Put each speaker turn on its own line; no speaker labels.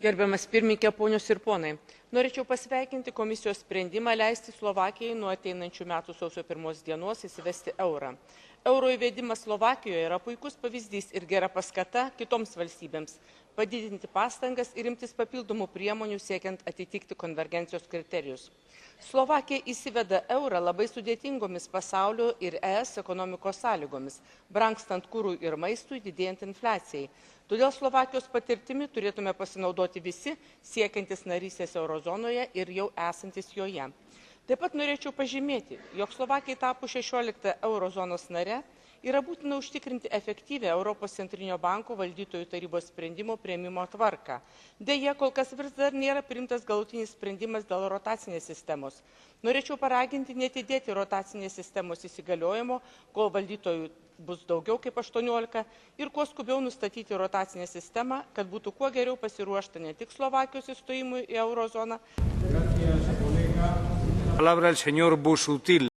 Gerbiamas pirmininkė, ponios ir ponai, norėčiau pasveikinti komisijos sprendimą leisti Slovakijai nuo ateinančių metų sausio 1 dienos įsivesti eurą. Euro įvedimas Slovakijoje yra puikus pavyzdys ir gera paskata kitoms valstybėms padidinti pastangas ir imtis papildomų priemonių siekiant atitikti konvergencijos kriterijus. Slovakija įsiveda eurą labai sudėtingomis pasaulio ir ES ekonomikos sąlygomis, brangstant kurui ir maistui, didėjant infliacijai. Todėl Slovakijos patirtimi turėtume pasinaudoti visi, siekiantis narystės eurozonoje ir jau esantis joje. Taip pat norėčiau pažymėti, jog Slovakijai tapo 16 eurozonos nare, yra būtina užtikrinti efektyvę Europos centrinio banko valdytojų tarybos sprendimo priėmimo tvarką. Deja, kol kas vis dar nėra priimtas galutinis sprendimas dėl rotacinės sistemos. Norėčiau paraginti neatidėti rotacinės sistemos įsigaliojimo, kol valdytojų bus daugiau kaip 18 ir kuo skubiau nustatyti rotacinę sistemą, kad būtų kuo geriau pasiruošta ne tik Slovakijos įstojimui į eurozoną.